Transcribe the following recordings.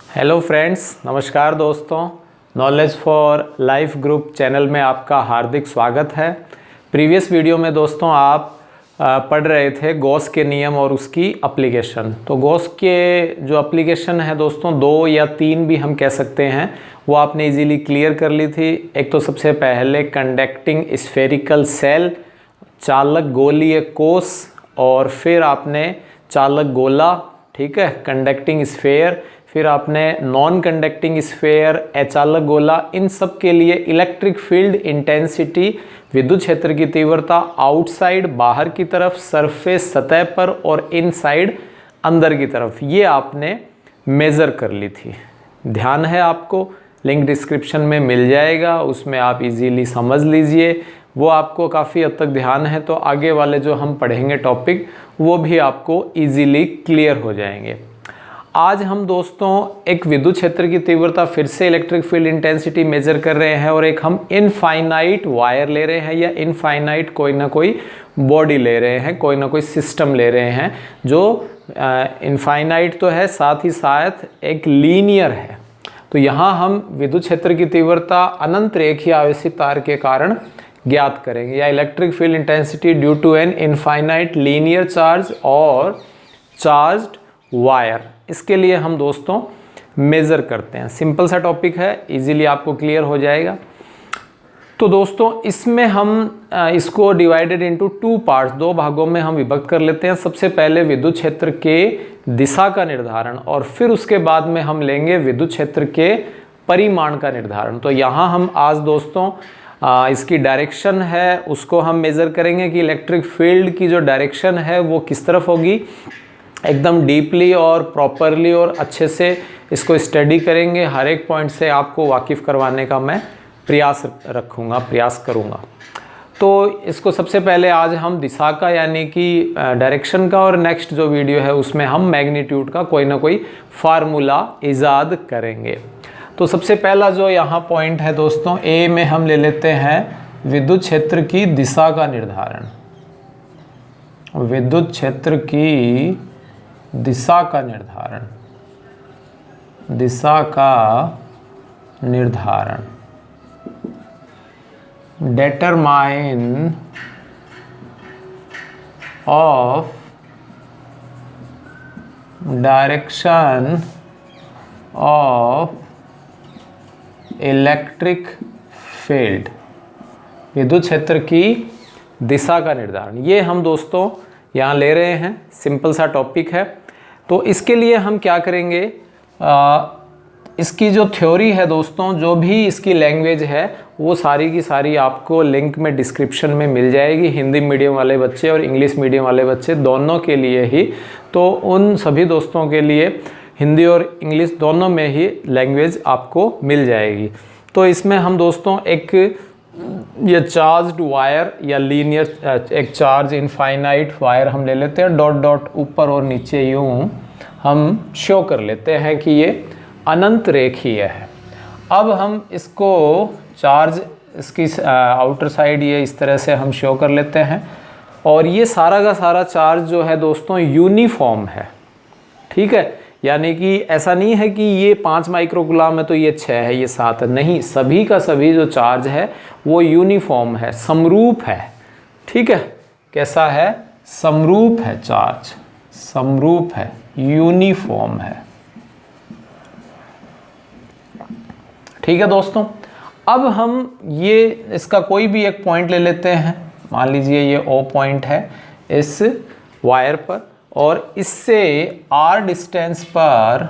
Hello friends, नमस्कार दोस्तों। Knowledge for life group channel में आपका हार्दिक स्वागत है। प्रीवियस वीडियो में दोस्तों आप पढ़ रहे थे गॉस के नियम और उसकी एप्लीकेशन। तो गॉस के जो एप्लीकेशन है दोस्तों, 2 या 3 भी हम कह सकते हैं, वो आपने इजीली क्लियर कर ली थी। एक तो सबसे पहले कंडक्टिंग स्फेरिकल सेल, चालक गोलीय कोष, और फिर आपने चालक गोला, ठीक है, कंडक्टिंग स्फेयर, फिर आपने नॉन कंडक्टिंग स्फेयर, अचालक गोला। इन सब के लिए इलेक्ट्रिक फील्ड इंटेंसिटी, विद्युत क्षेत्र की तीव्रता, आउटसाइड बाहर की तरफ, सरफेस सतह पर, और इनसाइड अंदर की तरफ, ये आपने मेज़र कर ली थी। ध्यान है आपको, लिंक डिस्क्रिप्शन में मिल जाएगा, उसमें आप इजीली समझ लीजिए। वो आपको काफ़ी हद तक ध्यान है तो आगे वाले जो हम पढ़ेंगे टॉपिक वो भी आपको इजीली क्लियर हो जाएंगे। आज हम दोस्तों एक विद्युत क्षेत्र की तीव्रता, फिर से इलेक्ट्रिक फील्ड इंटेंसिटी मेजर कर रहे हैं, और एक हम इनफाइनाइट वायर ले रहे हैं या इनफाइनाइट कोई ना कोई बॉडी ले रहे हैं, कोई ना कोई सिस्टम ले रहे हैं जो इनफाइनाइट तो है, साथ ही साथ एक लीनियर है। तो यहाँ हम विद्युत क्षेत्र की तीव्रता अनंत रेखीय आवेशित तार के कारण ज्ञात करेंगे, या electric field intensity due to an infinite linear charge और चार्ज्ड वायर। इसके लिए हम दोस्तों मेज़र करते हैं। सिंपल सा टॉपिक है, इजीली आपको क्लियर हो जाएगा। तो दोस्तों इसमें हम इसको डिवाइडेड इनटू 2 पार्ट्स, 2 भागों में हम विभक्त कर लेते हैं। सबसे पहले विद्युत क्षेत्र के दिशा का निर्धारण, और फिर उसके बाद में हम लेंगे विद्युत क्षेत्र के परिमाण का निर्धारण। तो यहाँ हम आज दोस्तों इसकी डायरेक्शन है उसको हम मेज़र करेंगे कि इलेक्ट्रिक फील्ड की जो डायरेक्शन है वो किस तरफ होगी। एकदम डीपली और प्रॉपरली और अच्छे से इसको स्टडी करेंगे। हर एक पॉइंट से आपको वाकिफ़ करवाने का मैं प्रयास करूँगा। तो इसको सबसे पहले आज हम दिशा का यानी कि डायरेक्शन का, और नेक्स्ट जो वीडियो है उसमें हम मैग्नीट्यूड का कोई ना कोई फार्मूला ईजाद करेंगे। तो सबसे पहला जो यहाँ पॉइंट है दोस्तों, ए में हम ले लेते हैं विद्युत क्षेत्र की दिशा का निर्धारण। विद्युत क्षेत्र की दिशा का निर्धारण, दिशा का निर्धारण, determine of direction of electric field, विद्युत क्षेत्र की दिशा का निर्धारण। ये हम दोस्तों यहाँ ले रहे हैं, सिंपल सा टॉपिक है। तो इसके लिए हम क्या करेंगे, इसकी जो थ्योरी है दोस्तों, जो भी इसकी लैंग्वेज है वो सारी की सारी आपको लिंक में डिस्क्रिप्शन में मिल जाएगी। हिंदी मीडियम वाले बच्चे और इंग्लिश मीडियम वाले बच्चे दोनों के लिए ही, तो उन सभी दोस्तों के लिए हिंदी और इंग्लिश दोनों में ही लैंग्वेज आपको मिल जाएगी। तो इसमें हम दोस्तों एक ये चार्ज्ड वायर या लीनियर एक चार्ज इनफाइनाइट वायर हम ले लेते हैं, डॉट डॉट ऊपर और नीचे यूँ हम शो कर लेते हैं कि ये अनंत रेखीय है। अब हम इसको चार्ज, इसकी आउटर साइड ये इस तरह से हम शो कर लेते हैं, और ये सारा का सारा चार्ज जो है दोस्तों यूनिफॉर्म है, ठीक है। यानी कि ऐसा नहीं है कि ये 5 माइक्रोकूलम है तो ये 6 है, ये 7 है, नहीं, सभी का सभी जो चार्ज है वो यूनिफॉर्म है, समरूप है, ठीक है। कैसा है? समरूप है, चार्ज समरूप है, यूनिफॉर्म है, ठीक है दोस्तों। अब हम ये इसका कोई भी एक पॉइंट ले लेते हैं, मान लीजिए ये O पॉइंट है इस वायर पर, और इससे R डिस्टेंस पर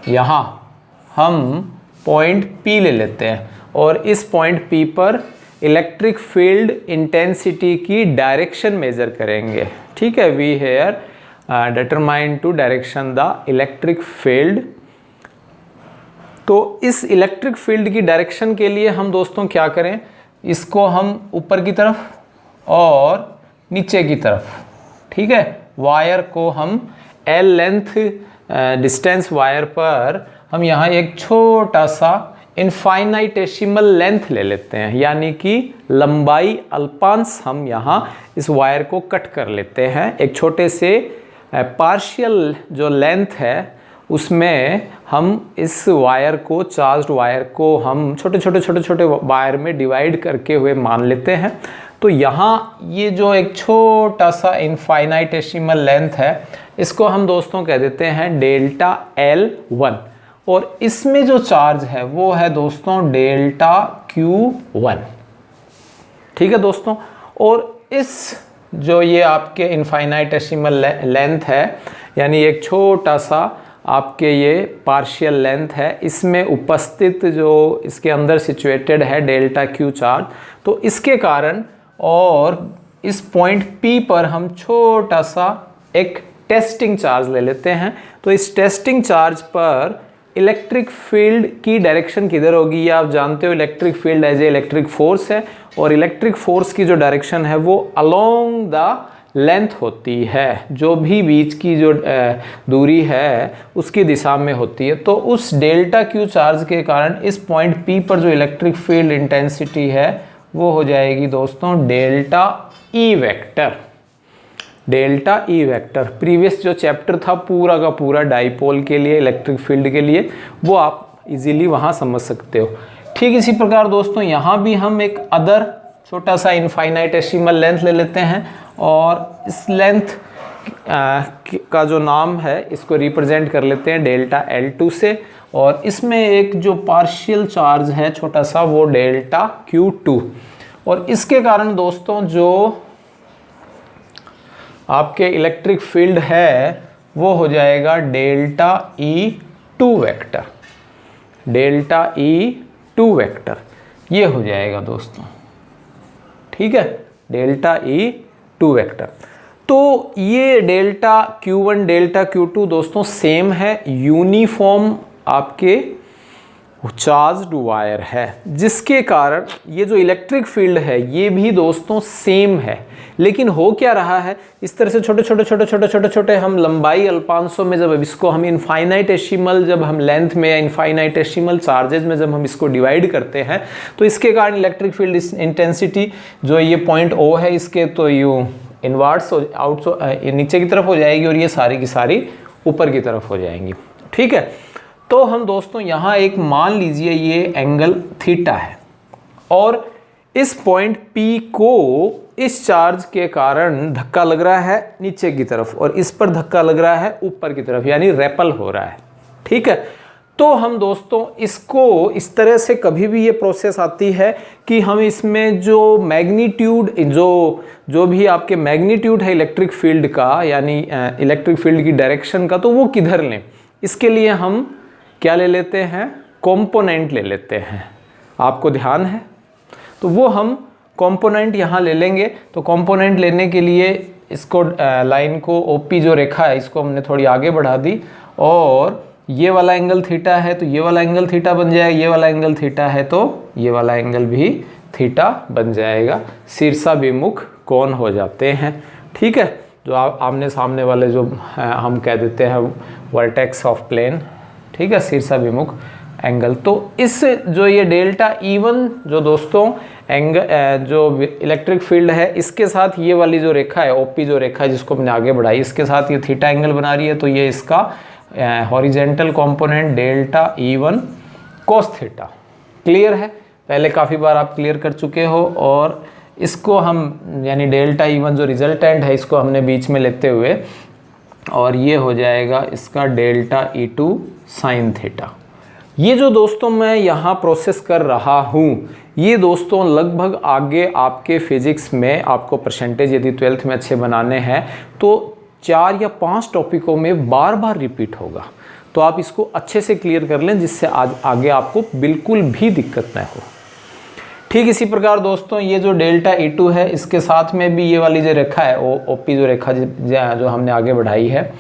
यहाँ हम पॉइंट P ले लेते हैं, और इस पॉइंट P पर इलेक्ट्रिक फील्ड इंटेंसिटी की डायरेक्शन मेजर करेंगे, ठीक है। We here determine to direction the electric field. तो इस इलेक्ट्रिक फील्ड की डायरेक्शन के लिए हम दोस्तों क्या करें, इसको हम ऊपर की तरफ और नीचे की तरफ, ठीक है, वायर को हम L लेंथ डिस्टेंस वायर पर हम यहाँ एक छोटा सा इनफाइनाइटेसिमल लेंथ ले लेते हैं, यानी कि लंबाई अल्पांश हम यहाँ इस वायर को कट कर लेते हैं। एक छोटे से पार्शियल जो लेंथ है उसमें हम इस वायर को, चार्ज्ड वायर को हम छोटे छोटे वायर में डिवाइड करके हुए मान लेते हैं। तो यहाँ ये जो एक छोटा सा इनफाइनाइटेसिमल लेंथ है, इसको हम दोस्तों कह देते हैं डेल्टा L1, और इसमें जो चार्ज है वो है दोस्तों डेल्टा Q1। ठीक है दोस्तों, और इस जो ये आपके इनफाइनाइटेसिमल लेंथ है, यानी एक छोटा सा आपके ये पार्शियल लेंथ है, इसमें उपस्थित जो इसके अंदर सिचुएटेड है डेल्टा Q चार्ज, तो इसके कारण और इस पॉइंट P पर हम छोटा सा एक टेस्टिंग चार्ज ले लेते हैं। तो इस टेस्टिंग चार्ज पर इलेक्ट्रिक फील्ड की डायरेक्शन किधर होगी, ये आप जानते हो, electric field as a electric force है, और इलेक्ट्रिक फोर्स की जो डायरेक्शन है वो अलोंग द लेंथ होती है, जो भी बीच की जो दूरी है उसकी दिशा में होती है। तो उस डेल्टा Q चार्ज के कारण इस पॉइंट P पर जो इलेक्ट्रिक फील्ड इंटेंसिटी है वो हो जाएगी दोस्तों delta E vector. Delta E vector, previous जो चैप्टर था पूरा का पूरा डाइपोल के लिए, इलेक्ट्रिक फील्ड के लिए, वो आप इजीली वहाँ समझ सकते हो। ठीक इसी प्रकार दोस्तों यहाँ भी हम एक अदर छोटा सा इनफाइनाइटेसिमल लेंथ ले लेते हैं, और इस लेंथ का जो नाम है इसको रिप्रेजेंट कर लेते हैं डेल्टा L2 से, और इसमें एक जो पार्शियल चार्ज है छोटा सा वो डेल्टा Q2, और इसके कारण दोस्तों जो आपके इलेक्ट्रिक फील्ड है वो हो जाएगा delta E2 vector. Delta E2 vector ये हो जाएगा दोस्तों, ठीक है, डेल्टा E2 वेक्टर। तो ये डेल्टा Q1 डेल्टा Q2 दोस्तों सेम है, यूनिफॉर्म आपके चार्ज्ड वायर है, जिसके कारण ये जो इलेक्ट्रिक फील्ड है ये भी दोस्तों सेम है। लेकिन हो क्या रहा है, इस तरह से छोटे छोटे हम लंबाई अल्पांशों में जब इसको हम इनफाइनाइटेसिमल, जब हम लेंथ में या इनफाइनाइटेसिमल चार्जेस में जब हम इसको डिवाइड करते हैं, तो इसके कारण इलेक्ट्रिक फील्ड इंटेंसिटी जो ये पॉइंट O है इसके, तो यूँ इनवर्ट्स नीचे की तरफ हो जाएगी, और ये सारी की सारी ऊपर की तरफ हो जाएंगी। ठीक है, तो हम दोस्तों यहाँ एक मान लीजिए ये एंगल थीटा है, और इस पॉइंट P को इस चार्ज के कारण धक्का लग रहा है नीचे की तरफ, और इस पर धक्का लग रहा है ऊपर की तरफ, यानी रेपल हो रहा है। ठीक है, तो हम दोस्तों इसको इस तरह से कभी भी ये प्रोसेस आती है कि हम इसमें जो मैग्नीट्यूड, जो भी आपके मैग्नीट्यूड है इलेक्ट्रिक फील्ड का, यानी इलेक्ट्रिक फील्ड की डायरेक्शन का, तो वो किधर लें, इसके लिए हम क्या ले लेते हैं, कंपोनेंट ले लेते हैं। आपको ध्यान है, तो वो हम कंपोनेंट यहाँ ले लेंगे। तो कंपोनेंट लेने के लिए इसको लाइन को OP जो रेखा है इसको हमने थोड़ी आगे बढ़ा दी, और ये वाला एंगल थीटा है तो ये वाला एंगल थीटा बन जाएगा, ये वाला एंगल थीटा है तो ये वाला एंगल भी थीटा बन जाएगा। शीर्षाभिमुख कोण हो जाते हैं। ठीक है, जो आमने सामने वाले जो हम कह देते हैं वर्टेक्स ऑफ प्लेन, ठीक है, शीर्षाभिमुख एंगल। तो इस जो ये डेल्टा E1 जो दोस्तों एंगल जो इलेक्ट्रिक फील्ड है, इसके साथ ये वाली जो रेखा है OP जो रेखा है जिसको हमने आगे बढ़ाई, इसके साथ ये थीटा एंगल बना रही है, तो ये इसका horizontal component delta E1 cos theta. Clear है, पहले काफ़ी बार आप क्लियर कर चुके हो। और इसको हम यानी डेल्टा E1 जो रिजल्टेंट है इसको हमने बीच में लेते हुए, और ये हो जाएगा इसका डेल्टा E2 sin थीटा। ये जो दोस्तों मैं यहाँ प्रोसेस कर रहा हूँ, ये दोस्तों लगभग आगे आपके फिजिक्स में आपको परसेंटेज यदि 12th में अच्छे बनाने हैं तो 4 या 5 टॉपिकों में बार बार रिपीट होगा। तो आप इसको अच्छे से क्लियर कर लें, जिससे आज आगे आपको बिल्कुल भी दिक्कत न हो। ठीक इसी प्रकार दोस्तों ये जो डेल्टा E2 है, इसके साथ में भी ये वाली जो रेखा है OP जो रेखा जो हमने आगे बढ़ाई है,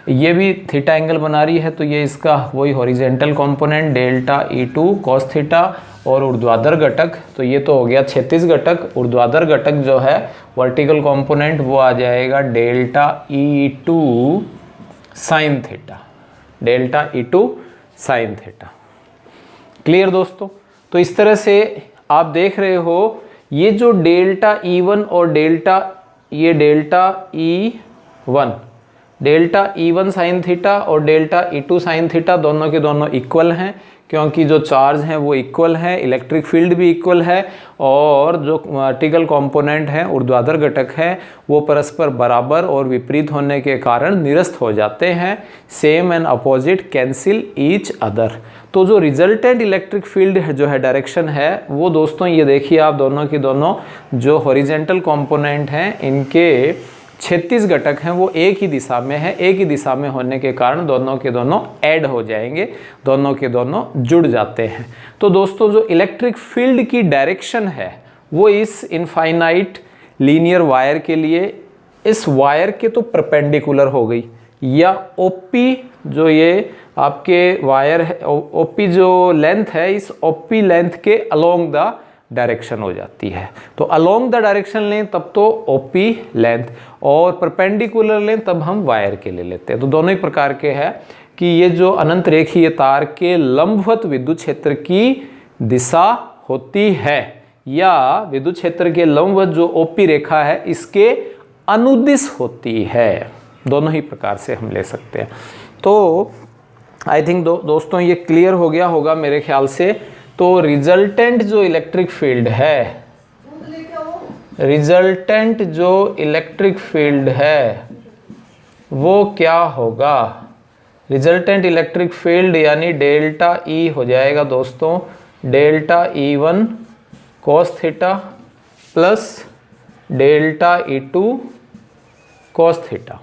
ये भी थीटा एंगल बना रही है, तो ये इसका वही horizontal component delta E2 cos theta, और ऊर्ध्वाधर घटक, तो ये तो हो गया क्षैतिज घटक। ऊर्ध्वाधर घटक जो है वर्टिकल कंपोनेंट वो आ जाएगा delta E2 sin theta, delta E2 sin theta. Clear दोस्तों, तो इस तरह से आप देख रहे हो ये जो डेल्टा E1 और delta E1 delta E1 sine theta और डेल्टा E2 साइन थीटा दोनों के दोनों इक्वल हैं, क्योंकि जो चार्ज हैं वो इक्वल है, इलेक्ट्रिक फील्ड भी इक्वल है, और जो वर्टिकल कंपोनेंट है, ऊर्ध्वाधर घटक है, वो परस्पर बराबर और विपरीत होने के कारण निरस्त हो जाते हैं। Same and opposite cancel each other. तो जो रिजल्टेंट इलेक्ट्रिक फील्ड जो है डायरेक्शन है वो दोस्तों ये देखिए आप, दोनों की दोनों जो हॉरिजेंटल कंपोनेंट हैं इनके 36 घटक हैं वो एक ही दिशा में है। एक ही दिशा में होने के कारण दोनों के दोनों ऐड हो जाएंगे, दोनों के दोनों जुड़ जाते हैं। तो दोस्तों जो इलेक्ट्रिक फील्ड की डायरेक्शन है वो इस इनफाइनाइट लीनियर वायर के लिए इस वायर के तो परपेंडिकुलर हो गई, या ओपी जो ये आपके वायर है, ओपी जो लेंथ है इस ओपी लेंथ के अलोंग द डायरेक्शन हो जाती है। तो अलोंग द डायरेक्शन लें तब तो ओपी लेंथ, और परपेंडिकुलर लें तब हम वायर के ले लेते हैं। तो दोनों ही प्रकार के हैं कि ये जो अनंत रेखीय तार के लंबवत विद्युत क्षेत्र की दिशा होती है, या विद्युत क्षेत्र के लंबवत जो ओपी रेखा है इसके अनुदिश होती है। दोनों ही प्रकार से हम ले सकते हैं। तो आई थिंक दोस्तों ये क्लियर हो गया होगा मेरे ख्याल से। तो रिजल्टेंट जो इलेक्ट्रिक फील्ड है, रिजल्टेंट जो इलेक्ट्रिक फील्ड है वो क्या होगा? रिजल्टेंट इलेक्ट्रिक फील्ड यानी डेल्टा E हो जाएगा दोस्तों delta E1 cos theta plus delta E2 cos theta.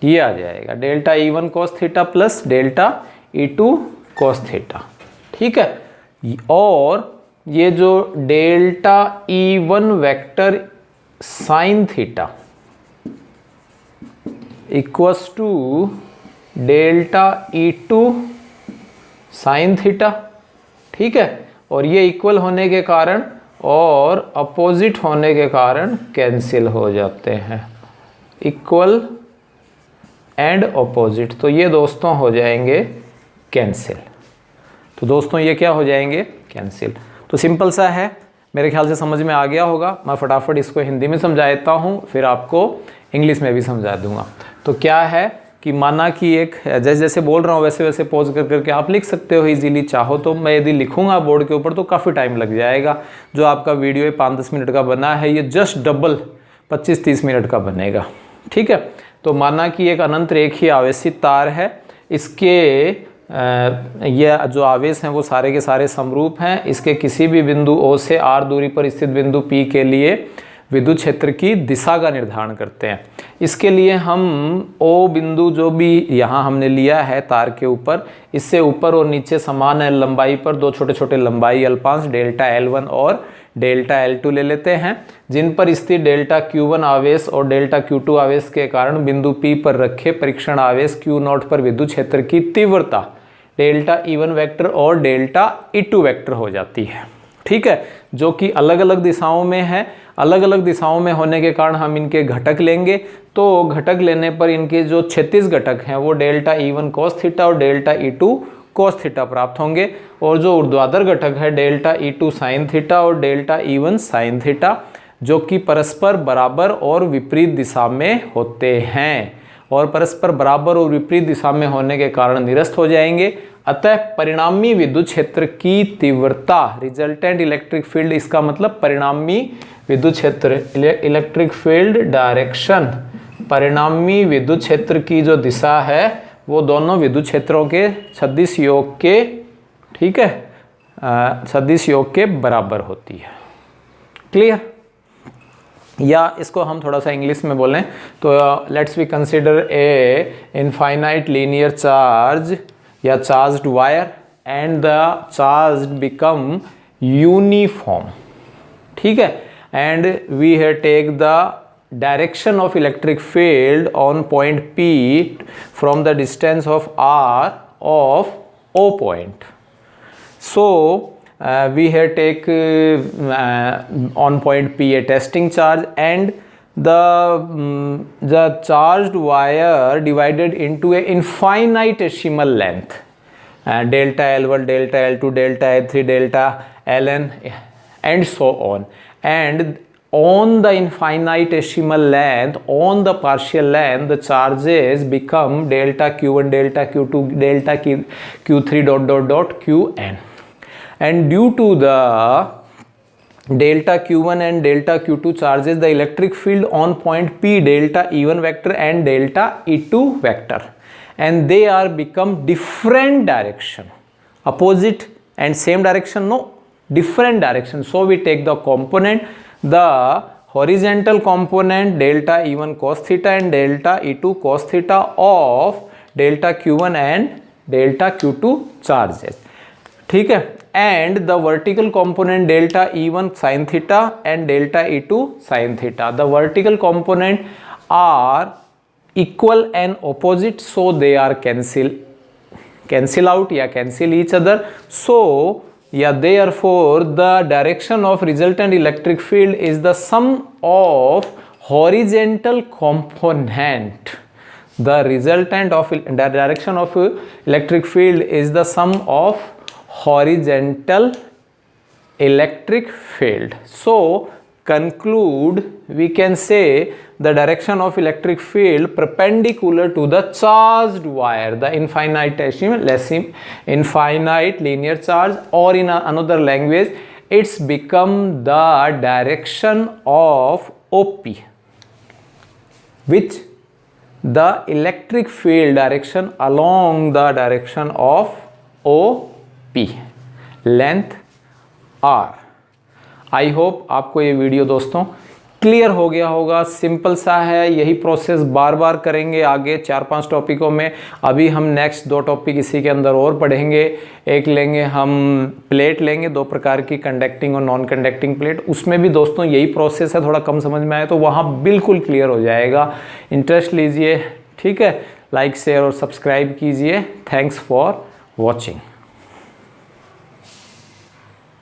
ये आ जाएगा delta E1 cos theta plus delta E2 cos theta. ठीक है, और ये जो delta E1 vector sine theta equals to delta E2 sine theta. ठीक है, और ये इक्वल होने के कारण और अपोजिट होने के कारण कैंसिल हो जाते हैं, इक्वल एंड अपोजिट। तो ये दोस्तों हो जाएंगे कैंसिल। तो दोस्तों ये क्या हो जाएंगे? कैंसिल। तो सिंपल सा है, मेरे ख्याल से समझ में आ गया होगा। मैं फटाफट इसको हिंदी में समझा देता हूँ, फिर आपको इंग्लिश में भी समझा दूंगा। तो क्या है कि माना कि एक जैसे जैसे बोल रहा हूँ वैसे वैसे पॉज कर करके आप लिख सकते हो इजीली चाहो तो। मैं यदि लिखूंगा बोर्ड के ऊपर तो काफ़ी टाइम लग जाएगा। जो आपका वीडियो 5-10 मिनट का बना है ये जस्ट डबल 25-30 मिनट का बनेगा। ठीक है, तो माना कि एक अनंत रेखीय आवेशित तार है, इसके ये जो आवेश हैं वो सारे के सारे समरूप हैं। इसके किसी भी बिंदु O से R दूरी पर स्थित बिंदु P के लिए विद्युत क्षेत्र की दिशा का निर्धारण करते हैं। इसके लिए हम O बिंदु जो भी यहाँ हमने लिया है तार के ऊपर, इससे ऊपर और नीचे समान लंबाई पर दो छोटे छोटे लंबाई अल्पांश डेल्टा L1 और डेल्टा L2 ले लेते हैं, जिन पर स्थित डेल्टा Q1 आवेश और डेल्टा Q2 आवेश के कारण बिंदु P पर रखे परीक्षण आवेश Q0 पर विद्युत क्षेत्र की तीव्रता डेल्टा E1 वेक्टर और डेल्टा E2 वेक्टर हो जाती है। ठीक है, जो कि अलग अलग दिशाओं में है। अलग अलग दिशाओं में होने के कारण हम इनके घटक लेंगे। तो घटक लेने पर इनके जो 36 घटक हैं वो डेल्टा E1 cos थीटा और डेल्टा E2 cos थीटा प्राप्त होंगे, और जो ऊर्ध्वाधर घटक है डेल्टा E2 sin थीटा और डेल्टा E1 sin थीटा, जो कि परस्पर बराबर और विपरीत दिशा में होते हैं, और परस्पर बराबर और विपरीत दिशा में होने के कारण निरस्त हो जाएंगे। अतः परिणामी विद्युत क्षेत्र की तीव्रता, रिजल्टेंट इलेक्ट्रिक फील्ड, इसका मतलब परिणामी विद्युत क्षेत्र, इलेक्ट्रिक फील्ड डायरेक्शन, परिणामी विद्युत क्षेत्र की जो दिशा है वो दोनों विद्युत क्षेत्रों के सदिश योग के, ठीक है, सदिश योग के बराबर होती है। क्लियर? या इसको हम थोड़ा सा इंग्लिश में बोलें तो let's we consider a infinite linear charge या charged wire and the charge become uniform. ठीक है, and we have take the direction of electric field on point P from the distance of R of O point. So we have take on point P a testing charge, and the charged wire divided into a infinitesimal length, delta L1, delta L2, delta L3, delta Ln and so on, and on the infinitesimal length, on the partial length, the charges become delta q1, delta q2, delta q3 dot dot dot qn. And due to the delta q1 and delta q2 charges, the electric field on point P, delta E1 vector and delta E2 vector, and they are become different direction, opposite and same direction, no, different direction. So we take the component, the horizontal component delta E1 cos theta and delta E2 cos theta of delta q1 and delta q2 charges, ठीक है, and the vertical component delta E1 sin theta and delta E2 sin theta. The vertical component are equal and opposite, so they are cancel out, या cancel each other. So yeah, therefore the direction of resultant electric field is the sum of horizontal component. The resultant of the direction of electric field is the sum of horizontal electric field. So conclude, we can say the direction of electric field perpendicular to the charged wire, the infinitesimal infinite linear charge, or in another language it's become the direction of OP, which the electric field direction along the direction of OP, length R. I hope आपको ये video दोस्तों clear हो गया होगा, simple सा है, यही process बार बार करेंगे आगे 4-5 टॉपिकों में। अभी हम नेक्स्ट 2 टॉपिक इसी के अंदर और पढ़ेंगे। एक लेंगे हम प्लेट लेंगे, 2 प्रकार की, कंडक्टिंग और नॉन कंडक्टिंग प्लेट। उसमें भी दोस्तों यही प्रोसेस है, थोड़ा कम समझ में आए तो वहाँ बिल्कुल क्लियर हो जाएगा। इंटरेस्ट लीजिए, ठीक है, लाइक शेयर और सब्सक्राइब कीजिए। Thanks for watching.